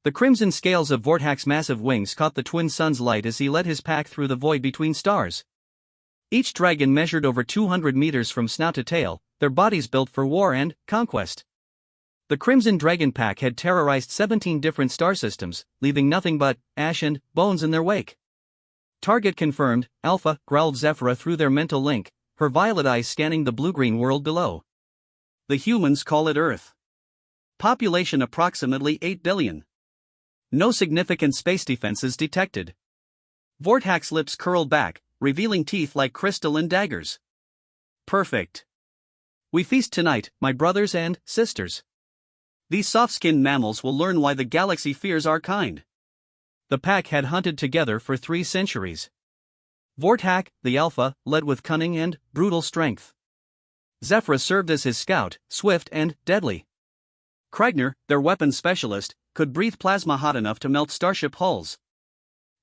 The crimson scales of Vortak's massive wings caught the twin sun's light as he led his pack through the void between stars. Each dragon measured over 200 meters from snout to tail, their bodies built for war and conquest. The Crimson Dragon Pack had terrorized 17 different star systems, leaving nothing but ash and bones in their wake. Target confirmed, Alpha, growled Zephyra through their mental link, her violet eyes scanning the blue-green world below. The humans call it Earth. Population approximately 8 billion. No significant space defenses detected. Vortak's lips curled back, revealing teeth like crystal and daggers. Perfect. We feast tonight, my brothers and sisters. These soft-skinned mammals will learn why the galaxy fears our kind. The pack had hunted together for 3 centuries. Vortak, the Alpha, led with cunning and brutal strength. Zephyra served as his scout, swift and deadly. Kragner, their weapons specialist, could breathe plasma hot enough to melt starship hulls.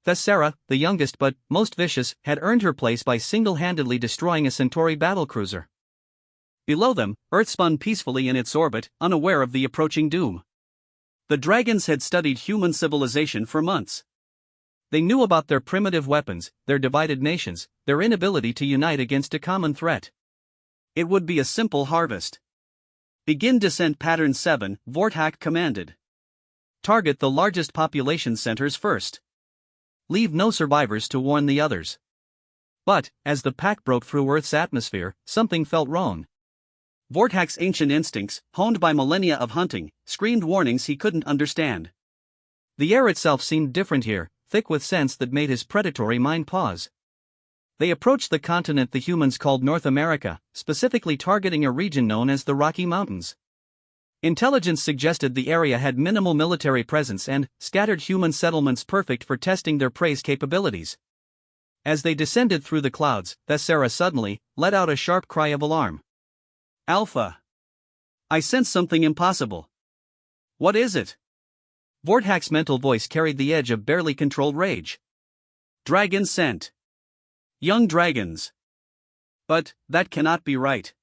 Thessera, the youngest but most vicious, had earned her place by single-handedly destroying a Centauri battlecruiser. Below them, Earth spun peacefully in its orbit, unaware of the approaching doom. The dragons had studied human civilization for months. They knew about their primitive weapons, their divided nations, their inability to unite against a common threat. It would be a simple harvest. Begin descent pattern 7, Vortak commanded. Target the largest population centers first. Leave no survivors to warn the others. But, as the pack broke through Earth's atmosphere, something felt wrong. Vortak's ancient instincts, honed by millennia of hunting, screamed warnings he couldn't understand. The air itself seemed different here, thick with scents that made his predatory mind pause. They approached the continent the humans called North America, specifically targeting a region known as the Rocky Mountains. Intelligence suggested the area had minimal military presence and scattered human settlements perfect for testing their prey's capabilities. As they descended through the clouds, Thessera suddenly let out a sharp cry of alarm. Alpha! I sense something impossible. What is it? Vortak's mental voice carried the edge of barely controlled rage. Dragon scent. Young dragons. But that cannot be right.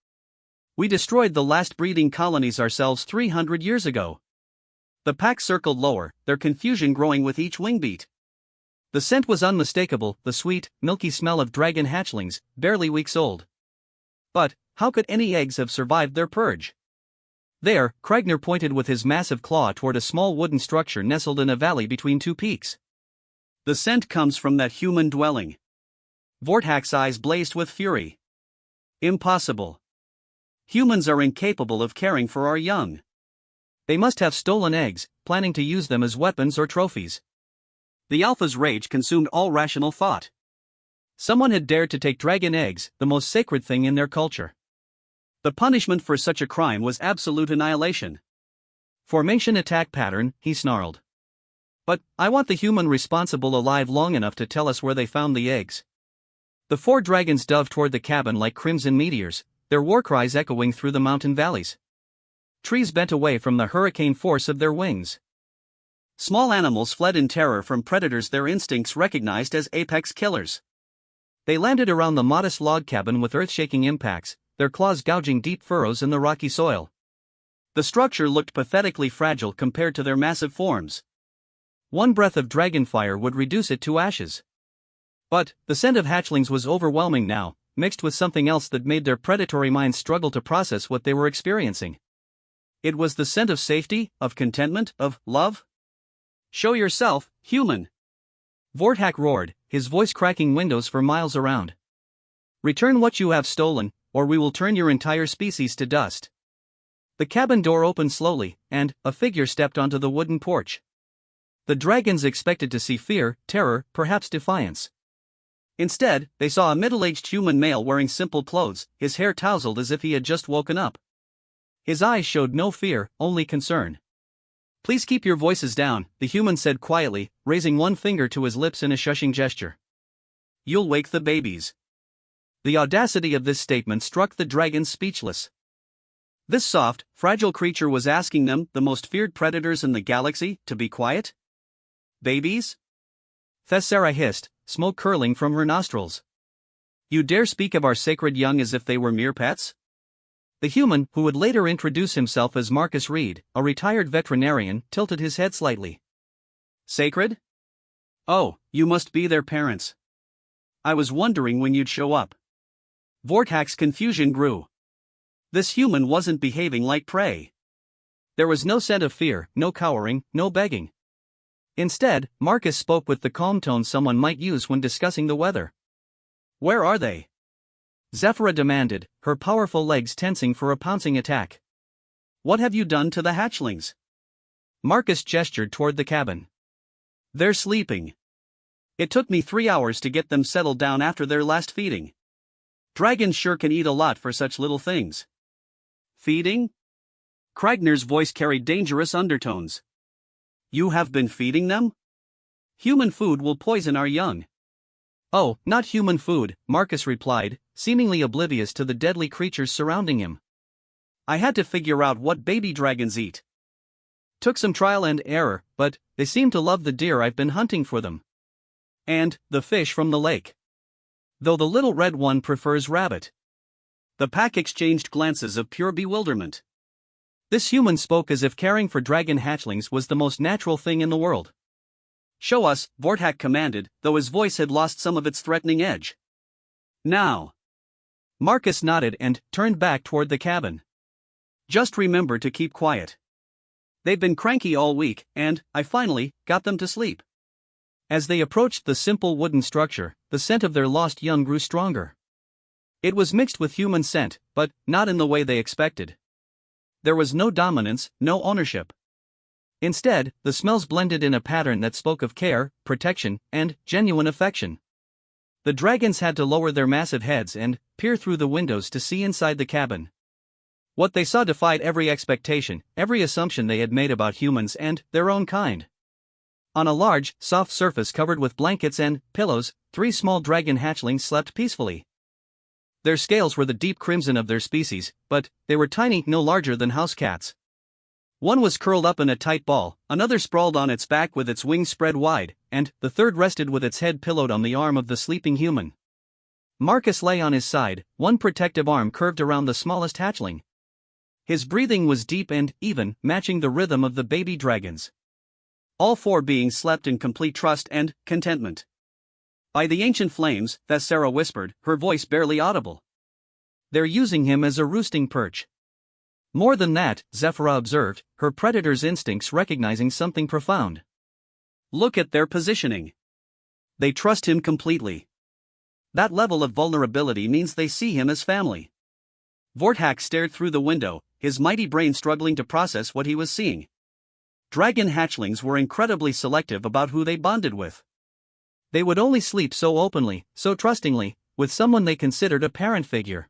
We destroyed the last breeding colonies ourselves 300 years ago. The pack circled lower, their confusion growing with each wingbeat. The scent was unmistakable, the sweet, milky smell of dragon hatchlings, barely weeks old. But how could any eggs have survived their purge? There, Kragner pointed with his massive claw toward a small wooden structure nestled in a valley between 2 peaks. The scent comes from that human dwelling. Vortak's eyes blazed with fury. Impossible. Humans are incapable of caring for our young. They must have stolen eggs, planning to use them as weapons or trophies. The Alpha's rage consumed all rational thought. Someone had dared to take dragon eggs, the most sacred thing in their culture. The punishment for such a crime was absolute annihilation. Formation attack pattern, he snarled. But I want the human responsible alive long enough to tell us where they found the eggs. The 4 dragons dove toward the cabin like crimson meteors, their war cries echoing through the mountain valleys. Trees bent away from the hurricane force of their wings. Small animals fled in terror from predators their instincts recognized as apex killers. They landed around the modest log cabin with earth-shaking impacts, their claws gouging deep furrows in the rocky soil. The structure looked pathetically fragile compared to their massive forms. One breath of dragon fire would reduce it to ashes. But the scent of hatchlings was overwhelming now, mixed with something else that made their predatory minds struggle to process what they were experiencing. It was the scent of safety, of contentment, of love. Show yourself, human! Vortak roared, his voice cracking windows for miles around. Return what you have stolen, or we will turn your entire species to dust. The cabin door opened slowly, and a figure stepped onto the wooden porch. The dragons expected to see fear, terror, perhaps defiance. Instead, they saw a middle-aged human male wearing simple clothes, his hair tousled as if he had just woken up. His eyes showed no fear, only concern. Please keep your voices down, the human said quietly, raising one finger to his lips in a shushing gesture. You'll wake the babies. The audacity of this statement struck the dragons speechless. This soft, fragile creature was asking them, the most feared predators in the galaxy, to be quiet? Babies? Thessera hissed, smoke curling from her nostrils. You dare speak of our sacred young as if they were mere pets? The human, who would later introduce himself as Marcus Reed, a retired veterinarian, tilted his head slightly. Sacred? Oh, you must be their parents. I was wondering when you'd show up. Vortak's confusion grew. This human wasn't behaving like prey. There was no scent of fear, no cowering, no begging. Instead, Marcus spoke with the calm tone someone might use when discussing the weather. Where are they? Zephyra demanded, her powerful legs tensing for a pouncing attack. What have you done to the hatchlings? Marcus gestured toward the cabin. They're sleeping. It took me 3 hours to get them settled down after their last feeding. Dragons sure can eat a lot for such little things. Feeding? Kragnar's voice carried dangerous undertones. You have been feeding them? Human food will poison our young. Oh, not human food, Marcus replied, seemingly oblivious to the deadly creatures surrounding him. I had to figure out what baby dragons eat. Took some trial and error, but they seem to love the deer I've been hunting for them. And the fish from the lake. Though the little red one prefers rabbit. The pack exchanged glances of pure bewilderment. This human spoke as if caring for dragon hatchlings was the most natural thing in the world. Show us, Vortak commanded, though his voice had lost some of its threatening edge. Now. Marcus nodded and turned back toward the cabin. Just remember to keep quiet. They've been cranky all week, and I finally got them to sleep. As they approached the simple wooden structure, the scent of their lost young grew stronger. It was mixed with human scent, but not in the way they expected. There was no dominance, no ownership. Instead, the smells blended in a pattern that spoke of care, protection, and genuine affection. The dragons had to lower their massive heads and peer through the windows to see inside the cabin. What they saw defied every expectation, every assumption they had made about humans and their own kind. On a large, soft surface covered with blankets and pillows, 3 small dragon hatchlings slept peacefully. Their scales were the deep crimson of their species, but they were tiny, no larger than house cats. One was curled up in a tight ball, another sprawled on its back with its wings spread wide, and the third rested with its head pillowed on the arm of the sleeping human. Marcus lay on his side, one protective arm curved around the smallest hatchling. His breathing was deep and even, matching the rhythm of the baby dragons. All 4 beings slept in complete trust and contentment. By the ancient flames, Thessera whispered, her voice barely audible. They're using him as a roosting perch. More than that, Zephyra observed, her predator's instincts recognizing something profound. Look at their positioning. They trust him completely. That level of vulnerability means they see him as family. Vortak stared through the window, his mighty brain struggling to process what he was seeing. Dragon hatchlings were incredibly selective about who they bonded with. They would only sleep so openly, so trustingly, with someone they considered a parent figure.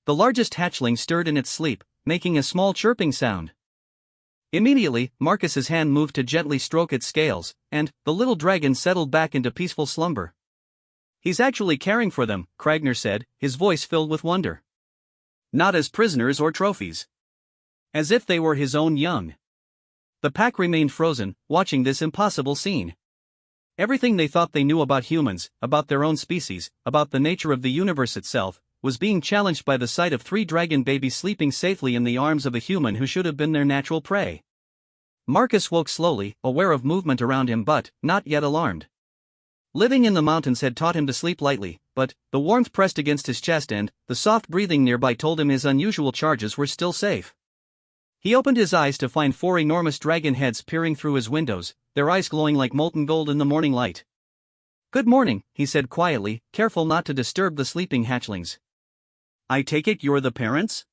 The largest hatchling stirred in its sleep, making a small chirping sound. Immediately, Marcus's hand moved to gently stroke its scales, and the little dragon settled back into peaceful slumber. He's actually caring for them, Kragner said, his voice filled with wonder. Not as prisoners or trophies. As if they were his own young. The pack remained frozen, watching this impossible scene. Everything they thought they knew about humans, about their own species, about the nature of the universe itself, was being challenged by the sight of 3 dragon babies sleeping safely in the arms of a human who should have been their natural prey. Marcus woke slowly, aware of movement around him but not yet alarmed. Living in the mountains had taught him to sleep lightly, but the warmth pressed against his chest and the soft breathing nearby told him his unusual charges were still safe. He opened his eyes to find 4 enormous dragon heads peering through his windows, their eyes glowing like molten gold in the morning light. Good morning, he said quietly, careful not to disturb the sleeping hatchlings. I take it you're the parents?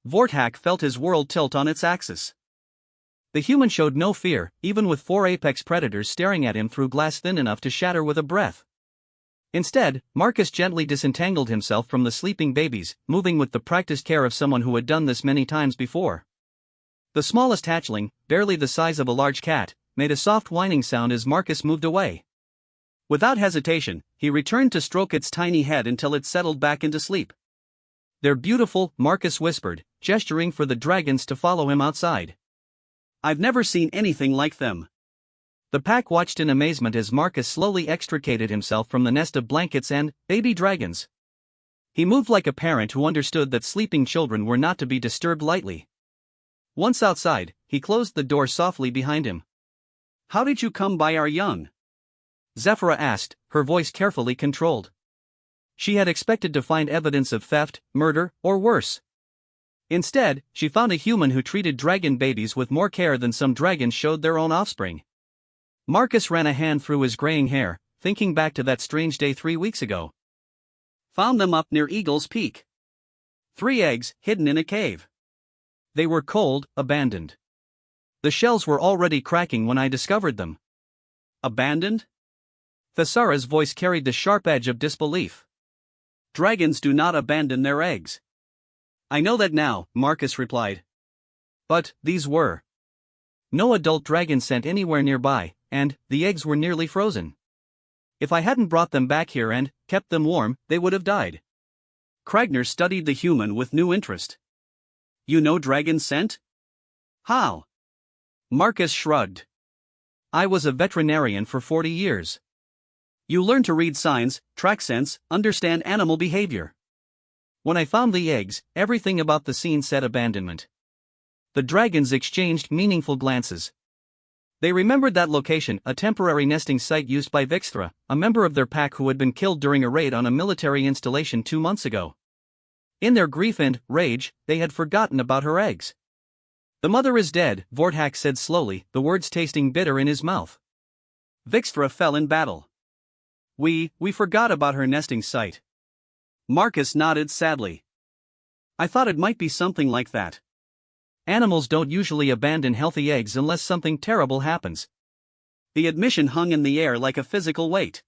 Vortak felt his world tilt on its axis. The human showed no fear, even with 4 apex predators staring at him through glass thin enough to shatter with a breath. Instead, Marcus gently disentangled himself from the sleeping babies, moving with the practiced care of someone who had done this many times before. The smallest hatchling, barely the size of a large cat, made a soft whining sound as Marcus moved away. Without hesitation, he returned to stroke its tiny head until it settled back into sleep. They're beautiful, Marcus whispered, gesturing for the dragons to follow him outside. I've never seen anything like them. The pack watched in amazement as Marcus slowly extricated himself from the nest of blankets and baby dragons. He moved like a parent who understood that sleeping children were not to be disturbed lightly. Once outside, he closed the door softly behind him. How did you come by our young? Zephyra asked, her voice carefully controlled. She had expected to find evidence of theft, murder, or worse. Instead, she found a human who treated dragon babies with more care than some dragons showed their own offspring. Marcus ran a hand through his graying hair, thinking back to that strange day 3 weeks ago. Found them up near Eagle's Peak. 3 eggs hidden in a cave. They were cold, abandoned. The shells were already cracking when I discovered them. Abandoned? Thessara's voice carried the sharp edge of disbelief. Dragons do not abandon their eggs. I know that now, Marcus replied. But these were. No adult dragon sent anywhere nearby, and the eggs were nearly frozen. If I hadn't brought them back here and kept them warm, they would have died. Kragner studied the human with new interest. You know dragons scent? How? Marcus shrugged. I was a veterinarian for 40 years. You learn to read signs, track scents, understand animal behavior. When I found the eggs, everything about the scene said abandonment. The dragons exchanged meaningful glances. They remembered that location, a temporary nesting site used by Vixthra, a member of their pack who had been killed during a raid on a military installation 2 months ago. In their grief and rage, they had forgotten about her eggs. The mother is dead, Vorthak said slowly, the words tasting bitter in his mouth. Vixthra fell in battle. We forgot about her nesting site. Marcus nodded sadly. I thought it might be something like that. Animals don't usually abandon healthy eggs unless something terrible happens. The admission hung in the air like a physical weight.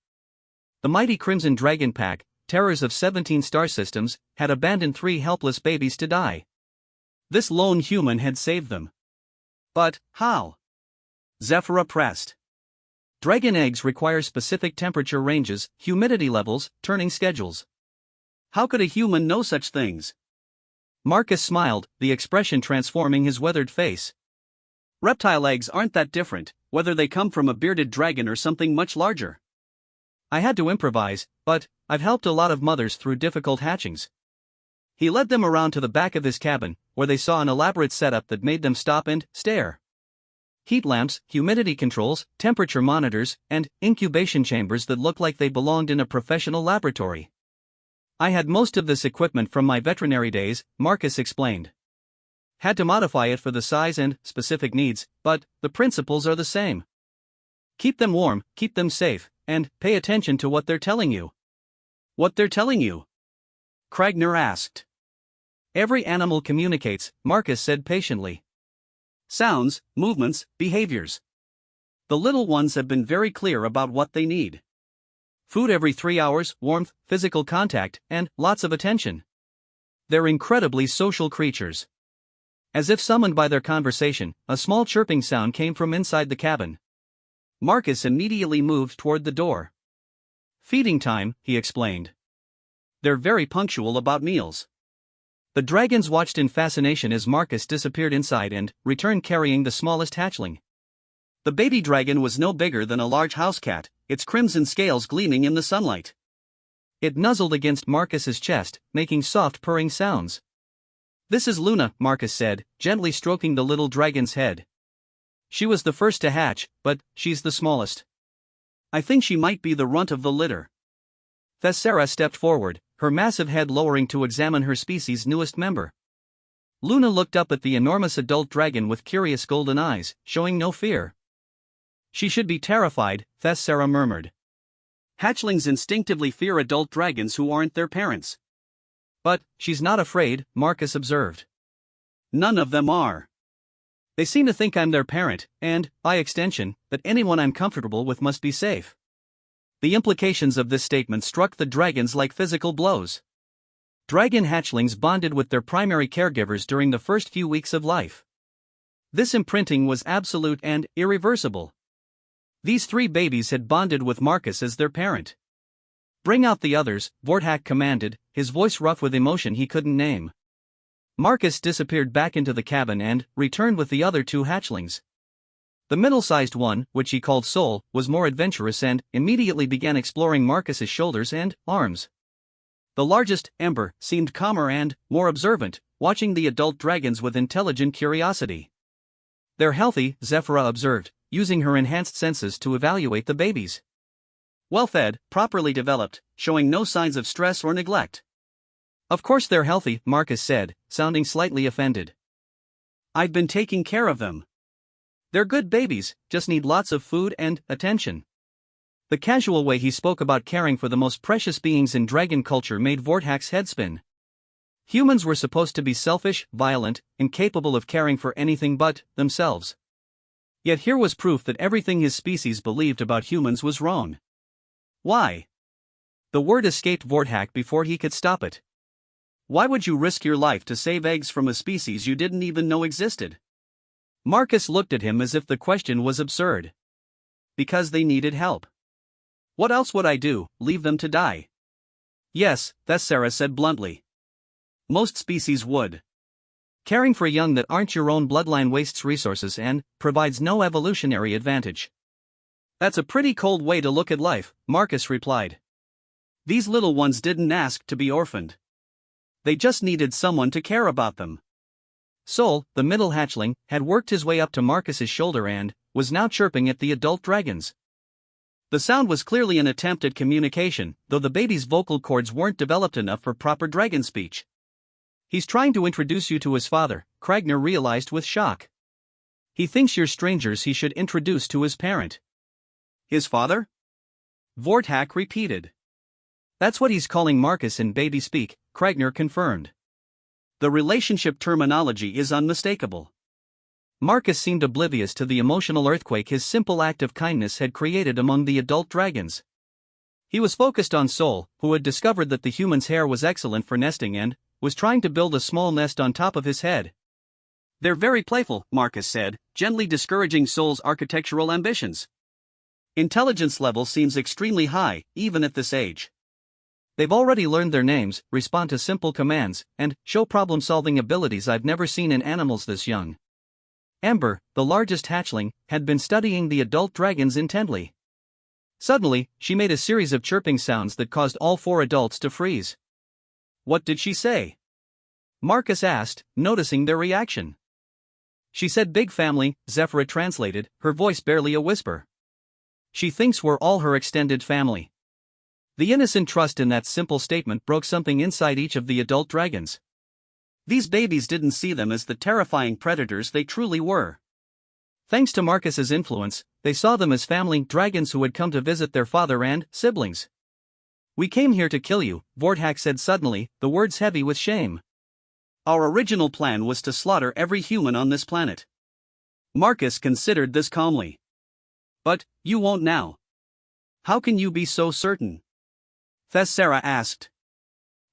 The mighty Crimson Dragon Pack, terrors of 17 star systems, had abandoned 3 helpless babies to die. This lone human had saved them. But how? Zephyra pressed. Dragon eggs require specific temperature ranges, humidity levels, turning schedules. How could a human know such things? Marcus smiled, the expression transforming his weathered face. Reptile eggs aren't that different, whether they come from a bearded dragon or something much larger. I had to improvise, but I've helped a lot of mothers through difficult hatchings. He led them around to the back of his cabin, where they saw an elaborate setup that made them stop and stare. Heat lamps, humidity controls, temperature monitors, and incubation chambers that looked like they belonged in a professional laboratory. I had most of this equipment from my veterinary days, Marcus explained. Had to modify it for the size and specific needs, but the principles are the same. Keep them warm, keep them safe, and pay attention to what they're telling you. What they're telling you? Kragner asked. Every animal communicates, Marcus said patiently. Sounds, movements, behaviors. The little ones have been very clear about what they need. Food every 3 hours, warmth, physical contact, and lots of attention. They're incredibly social creatures. As if summoned by their conversation, a small chirping sound came from inside the cabin. Marcus immediately moved toward the door. Feeding time, he explained. They're very punctual about meals. The dragons watched in fascination as Marcus disappeared inside and returned carrying the smallest hatchling. The baby dragon was no bigger than a large house cat, its crimson scales gleaming in the sunlight. It nuzzled against Marcus's chest, making soft purring sounds. This is Luna, Marcus said, gently stroking the little dragon's head. She was the first to hatch, but she's the smallest. I think she might be the runt of the litter. Thessara stepped forward, her massive head lowering to examine her species' newest member. Luna looked up at the enormous adult dragon with curious golden eyes, showing no fear. She should be terrified, Thessara murmured. Hatchlings instinctively fear adult dragons who aren't their parents. But she's not afraid, Marcus observed. None of them are. They seem to think I'm their parent, and, by extension, that anyone I'm comfortable with must be safe. The implications of this statement struck the dragons like physical blows. Dragon hatchlings bonded with their primary caregivers during the first few weeks of life. This imprinting was absolute and irreversible. These 3 babies had bonded with Marcus as their parent. Bring out the others, Vorthak commanded, his voice rough with emotion he couldn't name. Marcus disappeared back into the cabin and returned with the other 2 hatchlings. The middle-sized one, which he called Soul, was more adventurous and immediately began exploring Marcus's shoulders and arms. The largest, Ember, seemed calmer and more observant, watching the adult dragons with intelligent curiosity. They're healthy, Zephyra observed, using her enhanced senses to evaluate the babies. Well fed, properly developed, showing no signs of stress or neglect. Of course they're healthy, Marcus said, sounding slightly offended. I've been taking care of them. They're good babies, just need lots of food and attention. The casual way he spoke about caring for the most precious beings in dragon culture made Vorthack's head spin. Humans were supposed to be selfish, violent, incapable of caring for anything but themselves. Yet here was proof that everything his species believed about humans was wrong. Why? The word escaped Vorthack before he could stop it. Why would you risk your life to save eggs from a species you didn't even know existed? Marcus looked at him as if the question was absurd. Because they needed help. What else would I do, leave them to die? Yes, Thessara said bluntly. Most species would. Caring for young that aren't your own bloodline wastes resources and provides no evolutionary advantage. That's a pretty cold way to look at life, Marcus replied. These little ones didn't ask to be orphaned. They just needed someone to care about them. Sol, the middle hatchling, had worked his way up to Marcus's shoulder and was now chirping at the adult dragons. The sound was clearly an attempt at communication, though the baby's vocal cords weren't developed enough for proper dragon speech. He's trying to introduce you to his father, Kragner realized with shock. He thinks you're strangers he should introduce to his parent. His father? Vorthack repeated. That's what he's calling Marcus in baby speak, Kragner confirmed. The relationship terminology is unmistakable. Marcus seemed oblivious to the emotional earthquake his simple act of kindness had created among the adult dragons. He was focused on Sol, who had discovered that the human's hair was excellent for nesting and was trying to build a small nest on top of his head. They're very playful, Marcus said, gently discouraging Sol's architectural ambitions. Intelligence level seems extremely high, even at this age. They've already learned their names, respond to simple commands, and show problem-solving abilities I've never seen in animals this young. Ember, the largest hatchling, had been studying the adult dragons intently. Suddenly, she made a series of chirping sounds that caused all four adults to freeze. What did she say? Marcus asked, noticing their reaction. She said big family, Zephyra translated, her voice barely a whisper. She thinks we're all her extended family. The innocent trust in that simple statement broke something inside each of the adult dragons. These babies didn't see them as the terrifying predators they truly were. Thanks to Marcus's influence, they saw them as family dragons who had come to visit their father and siblings. We came here to kill you, Vorthack said suddenly, the words heavy with shame. Our original plan was to slaughter every human on this planet. Marcus considered this calmly. But, you won't now. How can you be so certain? Thessara asked.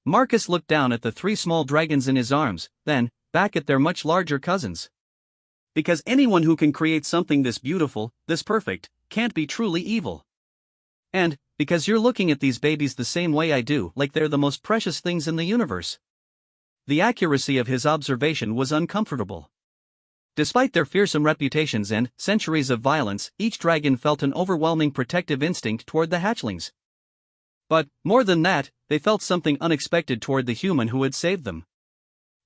Marcus looked down at the three small dragons in his arms, then, back at their much larger cousins. Because anyone who can create something this beautiful, this perfect, can't be truly evil. And, because you're looking at these babies the same way I do, like they're the most precious things in the universe. The accuracy of his observation was uncomfortable. Despite their fearsome reputations and centuries of violence, each dragon felt an overwhelming protective instinct toward the hatchlings. But, more than that, they felt something unexpected toward the human who had saved them.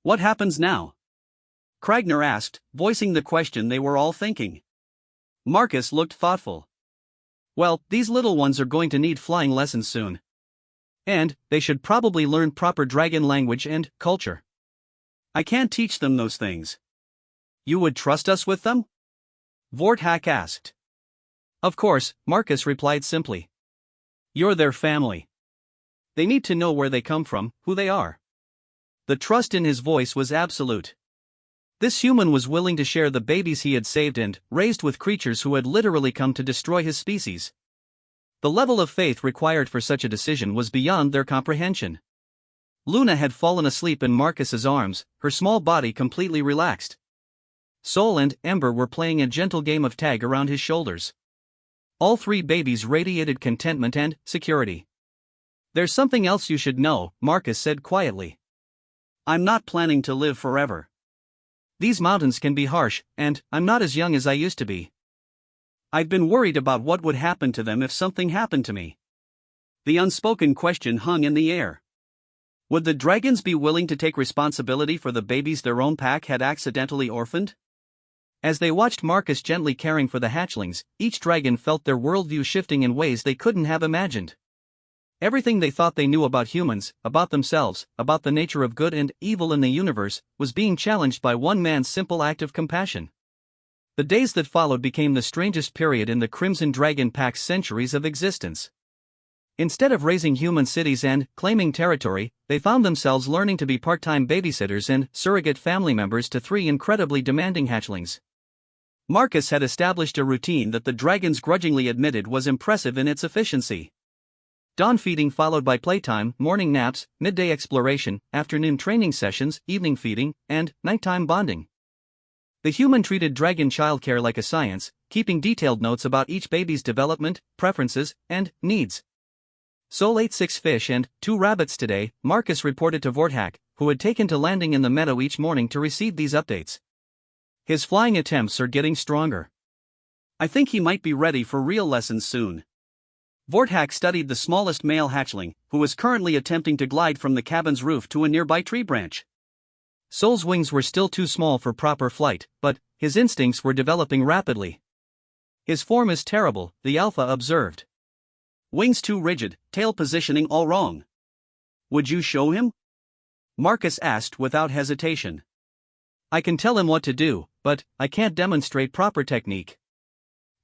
What happens now? Kragner asked, voicing the question they were all thinking. Marcus looked thoughtful. Well, these little ones are going to need flying lessons soon. And, they should probably learn proper dragon language and culture. I can't teach them those things. You would trust us with them? Vorthack asked. Of course, Marcus replied simply. You're their family. They need to know where they come from, who they are. The trust in his voice was absolute. This human was willing to share the babies he had saved and raised with creatures who had literally come to destroy his species. The level of faith required for such a decision was beyond their comprehension. Luna had fallen asleep in Marcus's arms, her small body completely relaxed. Sol and Ember were playing a gentle game of tag around his shoulders. All three babies radiated contentment and security. There's something else you should know, Marcus said quietly. I'm not planning to live forever. These mountains can be harsh, and I'm not as young as I used to be. I've been worried about what would happen to them if something happened to me. The unspoken question hung in the air. Would the dragons be willing to take responsibility for the babies their own pack had accidentally orphaned? As they watched Marcus gently caring for the hatchlings, each dragon felt their worldview shifting in ways they couldn't have imagined. Everything they thought they knew about humans, about themselves, about the nature of good and evil in the universe, was being challenged by one man's simple act of compassion. The days that followed became the strangest period in the Crimson Dragon Pack's centuries of existence. Instead of raising human cities and claiming territory, they found themselves learning to be part-time babysitters and surrogate family members to three incredibly demanding hatchlings. Marcus had established a routine that the dragons grudgingly admitted was impressive in its efficiency. Dawn feeding followed by playtime, morning naps, midday exploration, afternoon training sessions, evening feeding, and nighttime bonding. The human treated dragon childcare like a science, keeping detailed notes about each baby's development, preferences, and needs. Sol ate 6 fish and 2 rabbits today, Marcus reported to Vorthak, who had taken to landing in the meadow each morning to receive these updates. His flying attempts are getting stronger. I think he might be ready for real lessons soon. Vorthak studied the smallest male hatchling, who was currently attempting to glide from the cabin's roof to a nearby tree branch. Sol's wings were still too small for proper flight, but his instincts were developing rapidly. His form is terrible, the alpha observed. Wings too rigid, tail positioning all wrong. Would you show him? Marcus asked without hesitation. I can tell him what to do, but I can't demonstrate proper technique.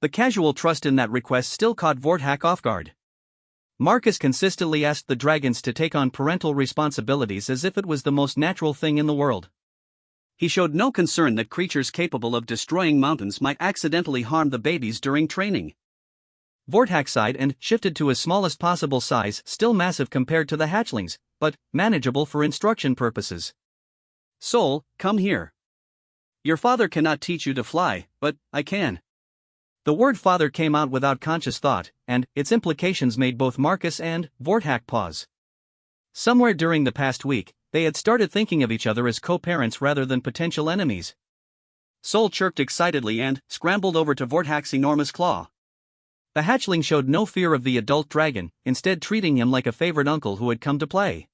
The casual trust in that request still caught Vorthak off guard. Marcus consistently asked the dragons to take on parental responsibilities as if it was the most natural thing in the world. He showed no concern that creatures capable of destroying mountains might accidentally harm the babies during training. Vorthak sighed and shifted to his smallest possible size, still massive compared to the hatchlings, but manageable for instruction purposes. Sol, come here. Your father cannot teach you to fly, but I can. The word father came out without conscious thought, and its implications made both Marcus and Vorthak pause. Somewhere during the past week, they had started thinking of each other as co-parents rather than potential enemies. Sol chirped excitedly and scrambled over to Vorthak's enormous claw. The hatchling showed no fear of the adult dragon, instead treating him like a favorite uncle who had come to play.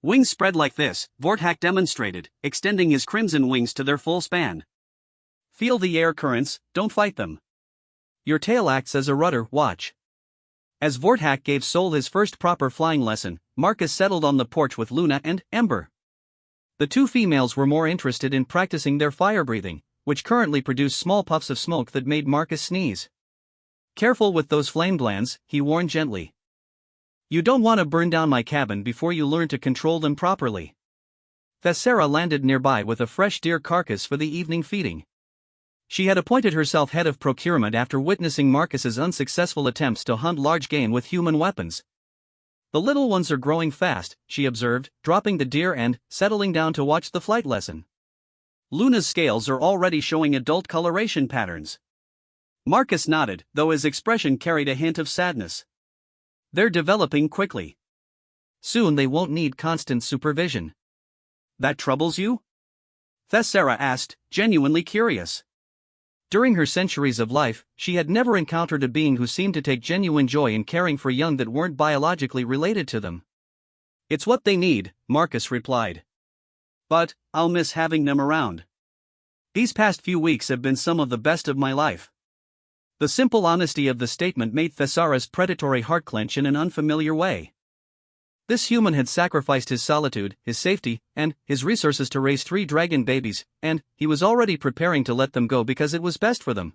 Wings spread like this, Vorthak demonstrated, extending his crimson wings to their full span. Feel the air currents, don't fight them. Your tail acts as a rudder, watch. As Vorthak gave Sol his first proper flying lesson, Marcus settled on the porch with Luna and Ember. The two females were more interested in practicing their fire breathing, which currently produced small puffs of smoke that made Marcus sneeze. Careful with those flame glands, he warned gently. You don't want to burn down my cabin before you learn to control them properly. Thessera landed nearby with a fresh deer carcass for the evening feeding. She had appointed herself head of procurement after witnessing Marcus's unsuccessful attempts to hunt large game with human weapons. The little ones are growing fast, she observed, dropping the deer and settling down to watch the flight lesson. Luna's scales are already showing adult coloration patterns. Marcus nodded, though his expression carried a hint of sadness. They're developing quickly. Soon they won't need constant supervision. That troubles you? Thessera asked, genuinely curious. During her centuries of life, she had never encountered a being who seemed to take genuine joy in caring for young that weren't biologically related to them. It's what they need, Marcus replied. But I'll miss having them around. These past few weeks have been some of the best of my life. The simple honesty of the statement made Thessera's predatory heart clench in an unfamiliar way. This human had sacrificed his solitude, his safety, and his resources to raise 3 dragon babies, and he was already preparing to let them go because it was best for them.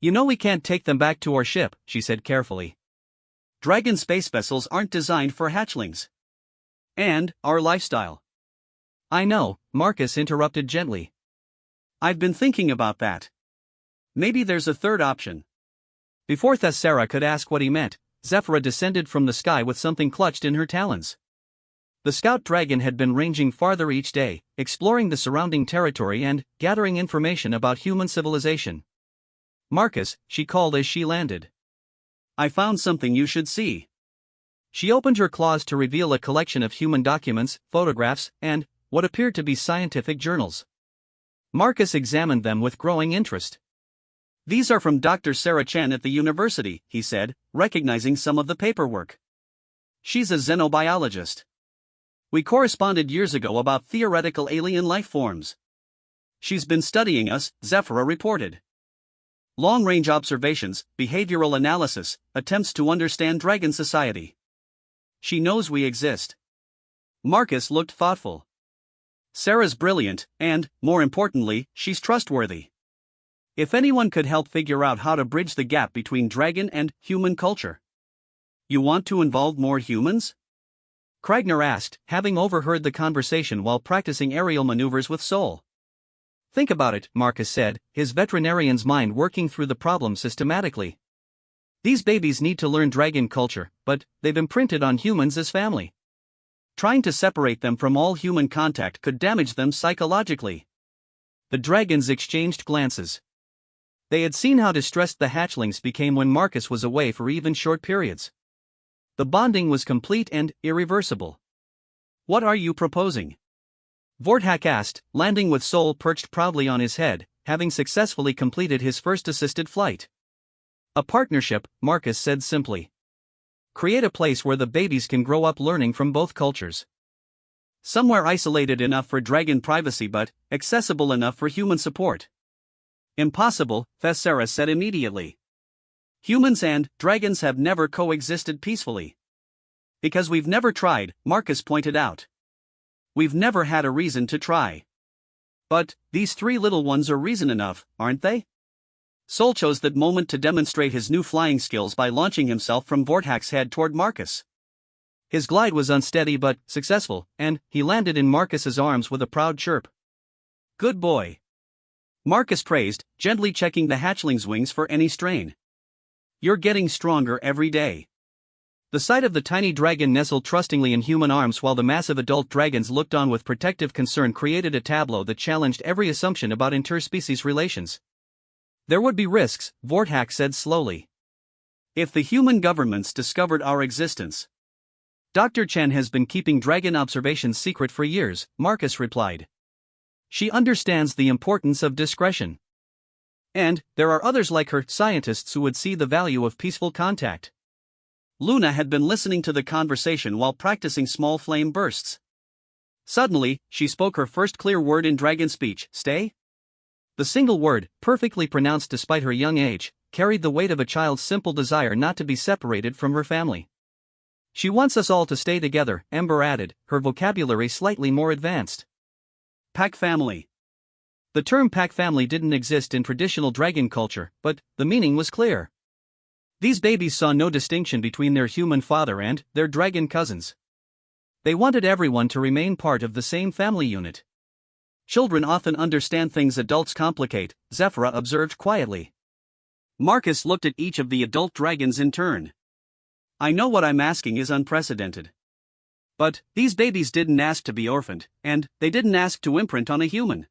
You know we can't take them back to our ship, she said carefully. Dragon space vessels aren't designed for hatchlings. And our lifestyle. I know, Marcus interrupted gently. I've been thinking about that. Maybe there's a third option. Before Thessera could ask what he meant, Zephyra descended from the sky with something clutched in her talons. The scout dragon had been ranging farther each day, exploring the surrounding territory and gathering information about human civilization. Marcus, she called as she landed. I found something you should see. She opened her claws to reveal a collection of human documents, photographs, and what appeared to be scientific journals. Marcus examined them with growing interest. These are from Dr. Sarah Chen at the university, he said, recognizing some of the paperwork. She's a xenobiologist. We corresponded years ago about theoretical alien life forms. She's been studying us, Zephyra reported. Long-range observations, behavioral analysis, attempts to understand dragon society. She knows we exist. Marcus looked thoughtful. Sarah's brilliant, and, more importantly, she's trustworthy. If anyone could help figure out how to bridge the gap between dragon and human culture. You want to involve more humans? Kragner asked, having overheard the conversation while practicing aerial maneuvers with Sol. Think about it, Marcus said, his veterinarian's mind working through the problem systematically. These babies need to learn dragon culture, but they've imprinted on humans as family. Trying to separate them from all human contact could damage them psychologically. The dragons exchanged glances. They had seen how distressed the hatchlings became when Marcus was away for even short periods. The bonding was complete and irreversible. What are you proposing? Vorthak asked, landing with Sol perched proudly on his head, having successfully completed his first assisted flight. A partnership, Marcus said simply. Create a place where the babies can grow up learning from both cultures. Somewhere isolated enough for dragon privacy but accessible enough for human support. Impossible, Thessera said immediately. Humans and dragons have never coexisted peacefully. Because we've never tried, Marcus pointed out. We've never had a reason to try. But these three little ones are reason enough, aren't they? Sol chose that moment to demonstrate his new flying skills by launching himself from Vorthak's head toward Marcus. His glide was unsteady but successful, and he landed in Marcus's arms with a proud chirp. Good boy. Marcus praised, gently checking the hatchling's wings for any strain. You're getting stronger every day. The sight of the tiny dragon nestled trustingly in human arms while the massive adult dragons looked on with protective concern created a tableau that challenged every assumption about interspecies relations. There would be risks, Vorthak said slowly. If the human governments discovered our existence. Dr. Chen has been keeping dragon observations secret for years, Marcus replied. She understands the importance of discretion. And there are others like her, scientists who would see the value of peaceful contact. Luna had been listening to the conversation while practicing small flame bursts. Suddenly, she spoke her first clear word in dragon speech, stay? The single word, perfectly pronounced despite her young age, carried the weight of a child's simple desire not to be separated from her family. She wants us all to stay together, Ember added, her vocabulary slightly more advanced. Pack family. The term pack family didn't exist in traditional dragon culture, but the meaning was clear. These babies saw no distinction between their human father and their dragon cousins. They wanted everyone to remain part of the same family unit. Children often understand things adults complicate, Zephyra observed quietly. Marcus looked at each of the adult dragons in turn. I know what I'm asking is unprecedented. But these babies didn't ask to be orphaned, and they didn't ask to imprint on a human.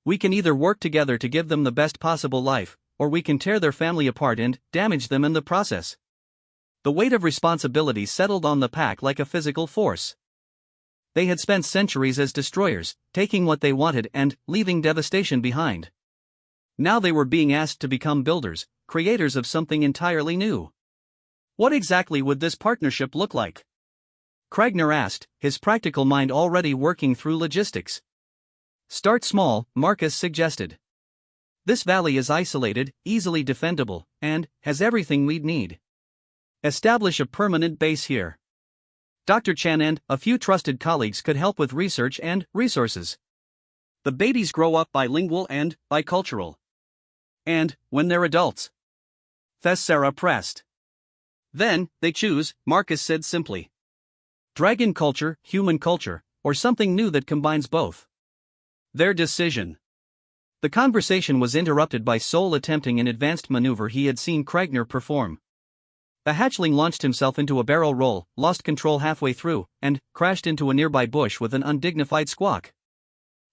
We can either work together to give them the best possible life, or we can tear their family apart and damage them in the process. The weight of responsibility settled on the pack like a physical force. They had spent centuries as destroyers, taking what they wanted and leaving devastation behind. Now they were being asked to become builders, creators of something entirely new. What exactly would this partnership look like? Kragner asked, his practical mind already working through logistics. Start small, Marcus suggested. This valley is isolated, easily defendable, and has everything we'd need. Establish a permanent base here. Dr. Chen and a few trusted colleagues could help with research and resources. The babies grow up bilingual and bicultural. And, when they're adults. Thessera pressed. Then, they choose, Marcus said simply. Dragon culture, human culture, or something new that combines both. Their decision. The conversation was interrupted by Sol attempting an advanced maneuver he had seen Kragner perform. The hatchling launched himself into a barrel roll, lost control halfway through, and crashed into a nearby bush with an undignified squawk.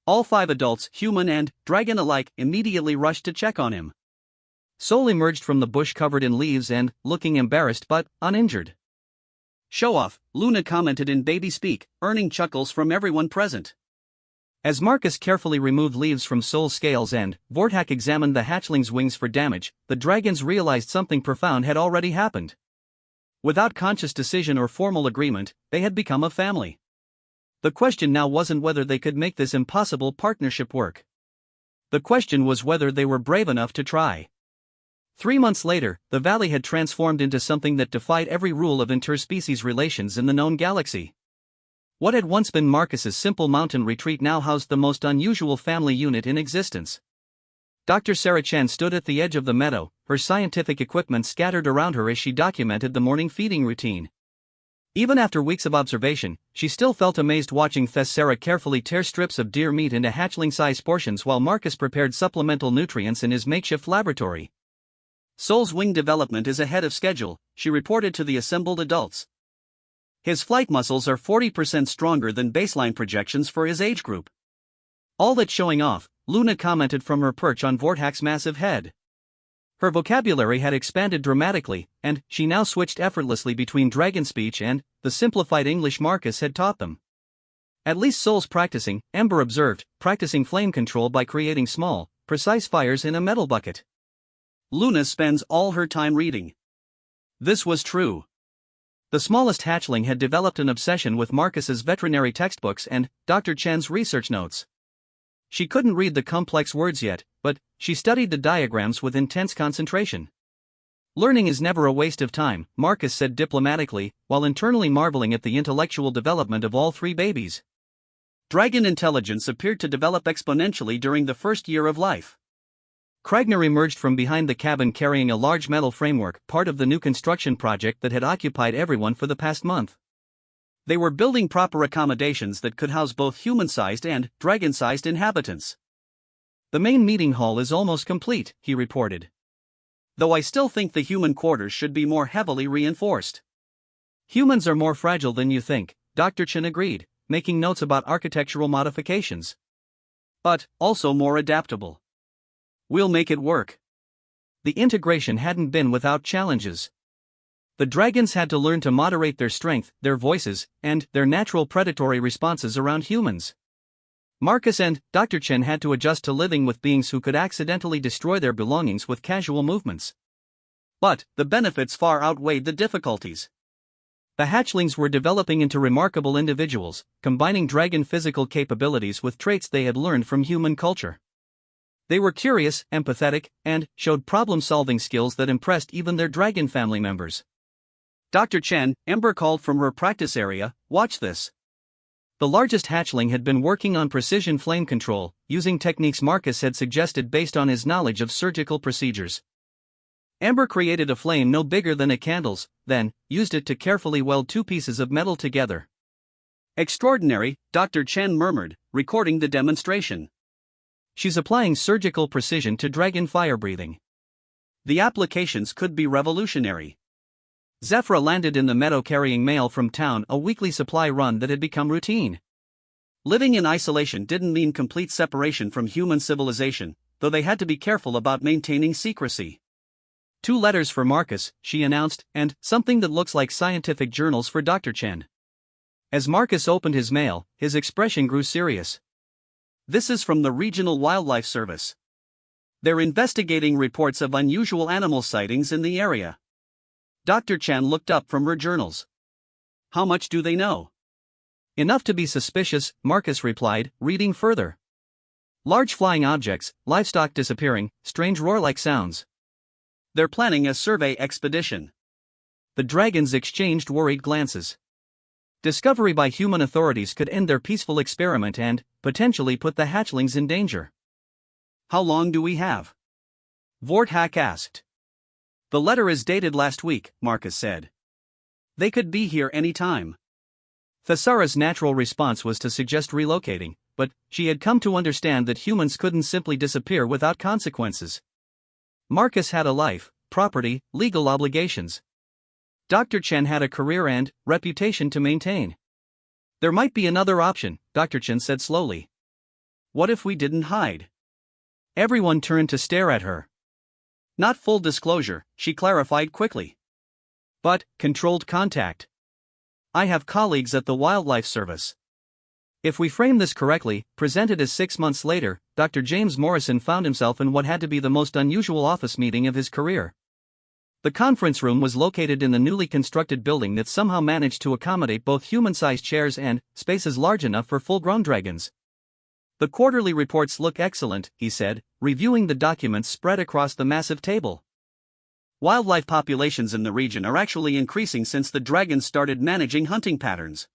All 5 adults, human and dragon alike, immediately rushed to check on him. Sol emerged from the bush covered in leaves and, looking embarrassed but uninjured. Show off, Luna commented in baby speak, earning chuckles from everyone present. As Marcus carefully removed leaves from Sol's scales and Vorthak examined the hatchling's wings for damage, the dragons realized something profound had already happened. Without conscious decision or formal agreement, they had become a family. The question now wasn't whether they could make this impossible partnership work. The question was whether they were brave enough to try. 3 months later, the valley had transformed into something that defied every rule of interspecies relations in the known galaxy. What had once been Marcus's simple mountain retreat now housed the most unusual family unit in existence. Dr. Sarah Chen stood at the edge of the meadow, her scientific equipment scattered around her as she documented the morning feeding routine. Even after weeks of observation, she still felt amazed watching Sarah carefully tear strips of deer meat into hatchling-sized portions while Marcus prepared supplemental nutrients in his makeshift laboratory. Sol's wing development is ahead of schedule, she reported to the assembled adults. His flight muscles are 40% stronger than baseline projections for his age group. All that's showing off, Luna commented from her perch on Vorthak's massive head. Her vocabulary had expanded dramatically, and she now switched effortlessly between dragon speech and the simplified English Marcus had taught them. At least Sol's practicing, Ember observed, practicing flame control by creating small, precise fires in a metal bucket. Luna spends all her time reading. This was true. The smallest hatchling had developed an obsession with Marcus's veterinary textbooks and Dr. Chen's research notes. She couldn't read the complex words yet, but she studied the diagrams with intense concentration. Learning is never a waste of time, Marcus said diplomatically, while internally marveling at the intellectual development of all 3 babies. Dragon intelligence appeared to develop exponentially during the first year of life. Kragner emerged from behind the cabin carrying a large metal framework, part of the new construction project that had occupied everyone for the past month. They were building proper accommodations that could house both human-sized and dragon-sized inhabitants. The main meeting hall is almost complete, he reported. Though I still think the human quarters should be more heavily reinforced. Humans are more fragile than you think, Dr. Chen agreed, making notes about architectural modifications. But also more adaptable. We'll make it work. The integration hadn't been without challenges. The dragons had to learn to moderate their strength, their voices, and their natural predatory responses around humans. Marcus and Dr. Chen had to adjust to living with beings who could accidentally destroy their belongings with casual movements. But the benefits far outweighed the difficulties. The hatchlings were developing into remarkable individuals, combining dragon physical capabilities with traits they had learned from human culture. They were curious, empathetic, and showed problem-solving skills that impressed even their dragon family members. Dr. Chen, Ember called from her practice area, watch this. The largest hatchling had been working on precision flame control, using techniques Marcus had suggested based on his knowledge of surgical procedures. Ember created a flame no bigger than a candle's, then used it to carefully weld 2 pieces of metal together. Extraordinary, Dr. Chen murmured, recording the demonstration. She's applying surgical precision to dragon fire breathing. The applications could be revolutionary. Zephyra landed in the meadow carrying mail from town, a weekly supply run that had become routine. Living in isolation didn't mean complete separation from human civilization, though they had to be careful about maintaining secrecy. 2 letters for Marcus, she announced, and something that looks like scientific journals for Dr. Chen. As Marcus opened his mail, his expression grew serious. This is from the Regional Wildlife Service. They're investigating reports of unusual animal sightings in the area. Dr. Chen looked up from her journals. How much do they know? Enough to be suspicious, Marcus replied, reading further. Large flying objects, livestock disappearing, strange roar-like sounds. They're planning a survey expedition. The dragons exchanged worried glances. Discovery by human authorities could end their peaceful experiment and, potentially put the hatchlings in danger. How long do we have? Vorthak asked. The letter is dated last week, Marcus said. They could be here any time. Thessara's natural response was to suggest relocating, but she had come to understand that humans couldn't simply disappear without consequences. Marcus had a life, property, legal obligations. Dr. Chen had a career and reputation to maintain. There might be another option, Dr. Chen said slowly. What if we didn't hide? Everyone turned to stare at her. Not full disclosure, she clarified quickly. But controlled contact. I have colleagues at the Wildlife Service. If we frame this correctly, presented as 6 months later, Dr. James Morrison found himself in what had to be the most unusual office meeting of his career. The conference room was located in the newly constructed building that somehow managed to accommodate both human-sized chairs and spaces large enough for full-grown dragons. The quarterly reports look excellent, he said, reviewing the documents spread across the massive table. Wildlife populations in the region are actually increasing since the dragons started managing hunting patterns.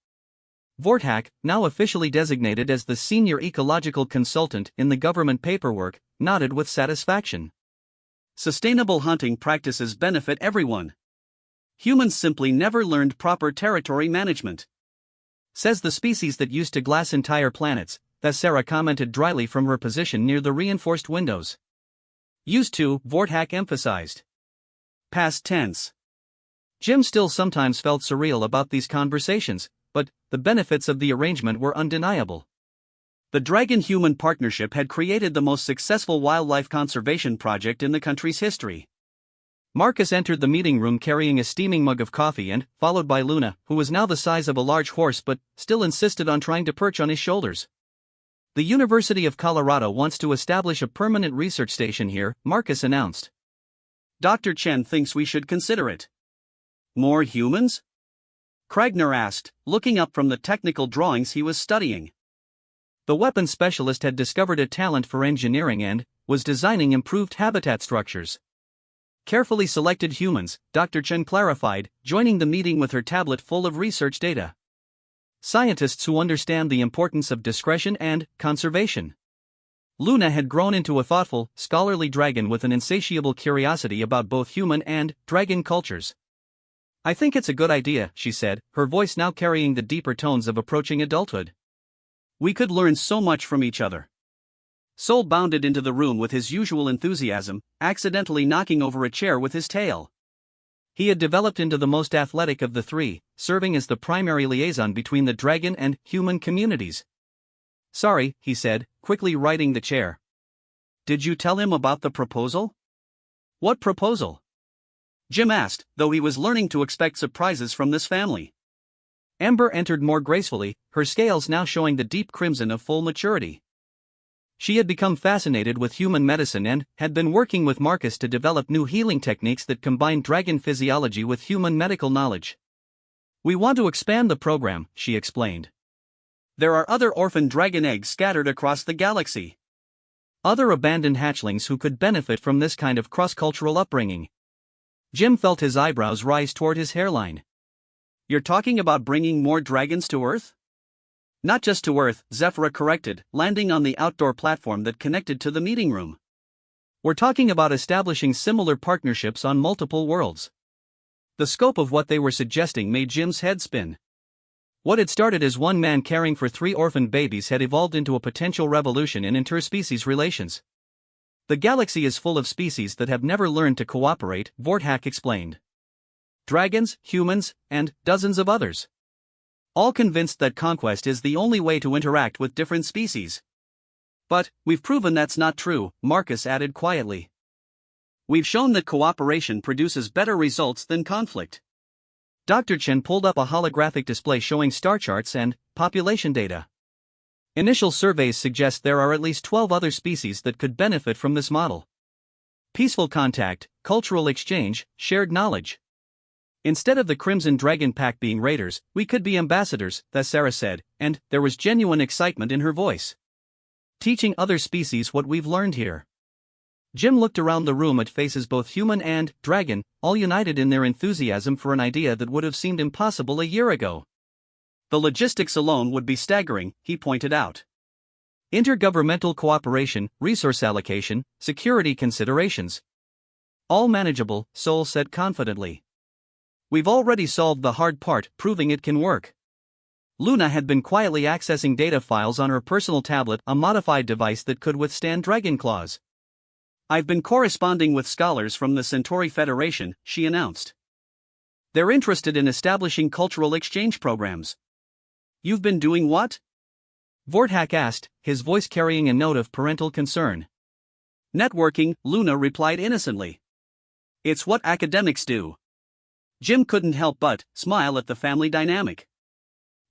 Vorthak, now officially designated as the senior ecological consultant in the government paperwork, nodded with satisfaction. Sustainable hunting practices benefit everyone. Humans simply never learned proper territory management. Says the species that used to glass entire planets, Thessera commented dryly from her position near the reinforced windows. Used to, Vorthak emphasized. Past tense. Jim still sometimes felt surreal about these conversations, but the benefits of the arrangement were undeniable. The Dragon-Human partnership had created the most successful wildlife conservation project in the country's history. Marcus entered the meeting room carrying a steaming mug of coffee and, followed by Luna, who was now the size of a large horse but still insisted on trying to perch on his shoulders. The University of Colorado wants to establish a permanent research station here, Marcus announced. Dr. Chen thinks we should consider it. More humans? Kragner asked, looking up from the technical drawings he was studying. The weapons specialist had discovered a talent for engineering and was designing improved habitat structures. Carefully selected humans, Dr. Chen clarified, joining the meeting with her tablet full of research data. Scientists who understand the importance of discretion and conservation. Luna had grown into a thoughtful, scholarly dragon with an insatiable curiosity about both human and dragon cultures. I think it's a good idea, she said, her voice now carrying the deeper tones of approaching adulthood. We could learn so much from each other. Sol bounded into the room with his usual enthusiasm, accidentally knocking over a chair with his tail. He had developed into the most athletic of the three, serving as the primary liaison between the dragon and human communities. Sorry, he said, quickly righting the chair. Did you tell him about the proposal? What proposal? Jim asked, though he was learning to expect surprises from this family. Ember entered more gracefully, her scales now showing the deep crimson of full maturity. She had become fascinated with human medicine and had been working with Marcus to develop new healing techniques that combine dragon physiology with human medical knowledge. We want to expand the program, she explained. There are other orphan dragon eggs scattered across the galaxy. Other abandoned hatchlings who could benefit from this kind of cross-cultural upbringing. Jim felt his eyebrows rise toward his hairline. You're talking about bringing more dragons to Earth? Not just to Earth, Zephyra corrected, landing on the outdoor platform that connected to the meeting room. We're talking about establishing similar partnerships on multiple worlds. The scope of what they were suggesting made Jim's head spin. What had started as one man caring for 3 orphaned babies had evolved into a potential revolution in interspecies relations. The galaxy is full of species that have never learned to cooperate, Vorthak explained. Dragons, humans, and dozens of others. All convinced that conquest is the only way to interact with different species. But, we've proven that's not true, Marcus added quietly. We've shown that cooperation produces better results than conflict. Dr. Chen pulled up a holographic display showing star charts and population data. Initial surveys suggest there are at least 12 other species that could benefit from this model. Peaceful contact, cultural exchange, shared knowledge. Instead of the Crimson Dragon Pack being raiders, we could be ambassadors, Thessera said, and there was genuine excitement in her voice. Teaching other species what we've learned here. Jim looked around the room at faces both human and dragon, all united in their enthusiasm for an idea that would have seemed impossible a year ago. The logistics alone would be staggering, he pointed out. Intergovernmental cooperation, resource allocation, security considerations. All manageable, Sol said confidently. We've already solved the hard part, proving it can work. Luna had been quietly accessing data files on her personal tablet, a modified device that could withstand dragon claws. I've been corresponding with scholars from the Centauri Federation, she announced. They're interested in establishing cultural exchange programs. You've been doing what? Vorthak asked, his voice carrying a note of parental concern. Networking, Luna replied innocently. It's what academics do. Jim couldn't help but smile at the family dynamic.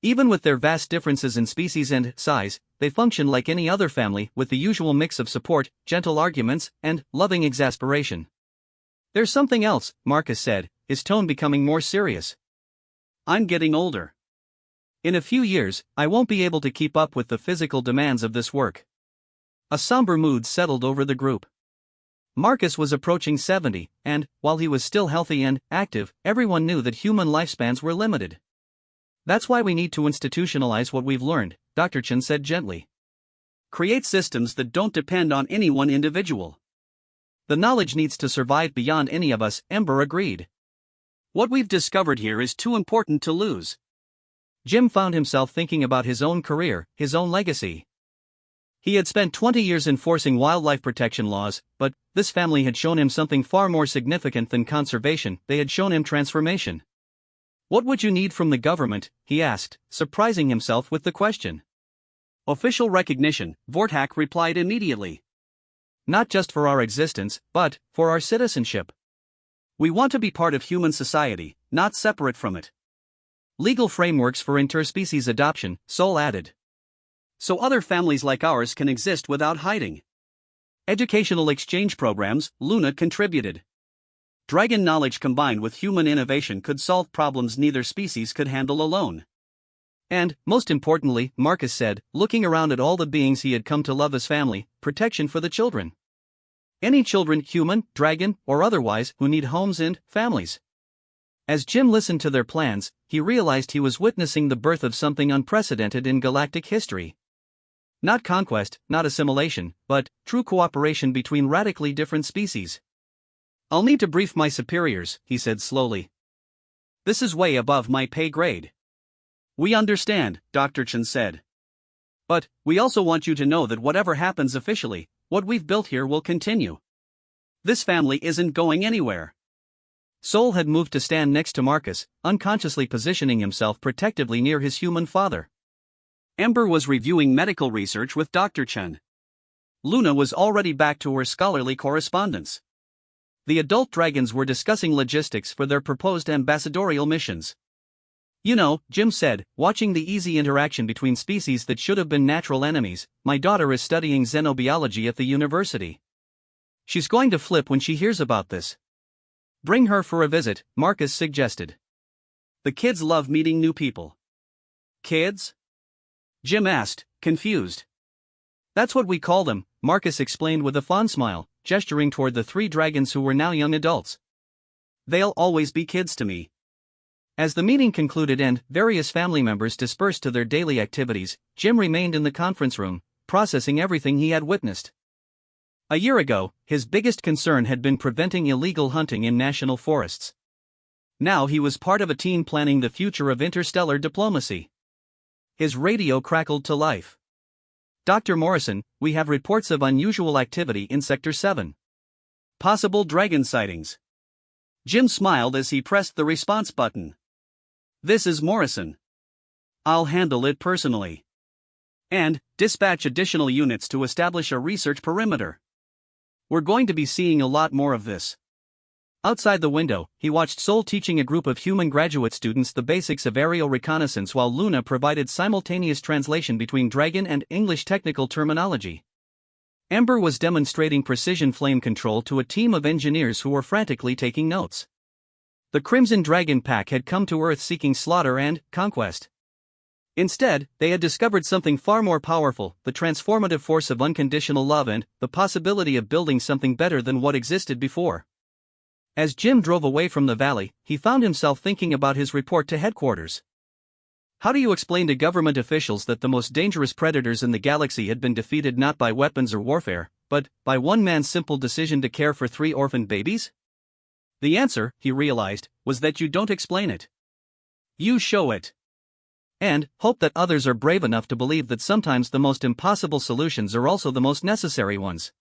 Even with their vast differences in species and size, they function like any other family, with the usual mix of support, gentle arguments, and loving exasperation. There's something else, Marcus said, his tone becoming more serious. I'm getting older. In a few years, I won't be able to keep up with the physical demands of this work. A somber mood settled over the group. Marcus was approaching 70, and, while he was still healthy and active, everyone knew that human lifespans were limited. That's why we need to institutionalize what we've learned, Dr. Chen said gently. Create systems that don't depend on any one individual. The knowledge needs to survive beyond any of us, Ember agreed. What we've discovered here is too important to lose. Jim found himself thinking about his own career, his own legacy. He had spent 20 years enforcing wildlife protection laws, but this family had shown him something far more significant than conservation. They had shown him transformation. What would you need from the government? He asked, surprising himself with the question. Official recognition, Vortak replied immediately. Not just for our existence, but for our citizenship. We want to be part of human society, not separate from it. Legal frameworks for interspecies adoption, Sol added. So other families like ours can exist without hiding. Educational exchange programs, Luna contributed. Dragon knowledge combined with human innovation could solve problems neither species could handle alone. And, most importantly, Marcus said, looking around at all the beings he had come to love as family, protection for the children. Any children, human, dragon, or otherwise, who need homes and families. As Jim listened to their plans, he realized he was witnessing the birth of something unprecedented in galactic history. Not conquest, not assimilation, but true cooperation between radically different species. I'll need to brief my superiors, he said slowly. This is way above my pay grade. We understand, Dr. Chen said. But, we also want you to know that whatever happens officially, what we've built here will continue. This family isn't going anywhere. Sol had moved to stand next to Marcus, unconsciously positioning himself protectively near his human father. Ember was reviewing medical research with Dr. Chen. Luna was already back to her scholarly correspondence. The adult dragons were discussing logistics for their proposed ambassadorial missions. You know, Jim said, watching the easy interaction between species that should have been natural enemies, my daughter is studying xenobiology at the university. She's going to flip when she hears about this. Bring her for a visit, Marcus suggested. The kids love meeting new people. Kids? Jim asked, confused. That's what we call them, Marcus explained with a fond smile, gesturing toward the 3 dragons who were now young adults. They'll always be kids to me. As the meeting concluded and various family members dispersed to their daily activities, Jim remained in the conference room, processing everything he had witnessed. A year ago, his biggest concern had been preventing illegal hunting in national forests. Now he was part of a team planning the future of interstellar diplomacy. His radio crackled to life. Dr. Morrison, we have reports of unusual activity in Sector 7. Possible dragon sightings. Jim smiled as he pressed the response button. This is Morrison. I'll handle it personally. And, dispatch additional units to establish a research perimeter. We're going to be seeing a lot more of this. Outside the window, he watched Sol teaching a group of human graduate students the basics of aerial reconnaissance while Luna provided simultaneous translation between dragon and English technical terminology. Ember was demonstrating precision flame control to a team of engineers who were frantically taking notes. The Crimson Dragon Pack had come to Earth seeking slaughter and conquest. Instead, they had discovered something far more powerful, the transformative force of unconditional love and the possibility of building something better than what existed before. As Jim drove away from the valley, he found himself thinking about his report to headquarters. How do you explain to government officials that the most dangerous predators in the galaxy had been defeated not by weapons or warfare, but by one man's simple decision to care for 3 orphaned babies? The answer, he realized, was that you don't explain it. You show it. And hope that others are brave enough to believe that sometimes the most impossible solutions are also the most necessary ones.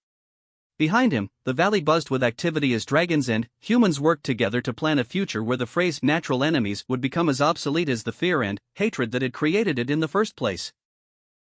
Behind him, the valley buzzed with activity as dragons and humans worked together to plan a future where the phrase natural enemies would become as obsolete as the fear and hatred that had created it in the first place.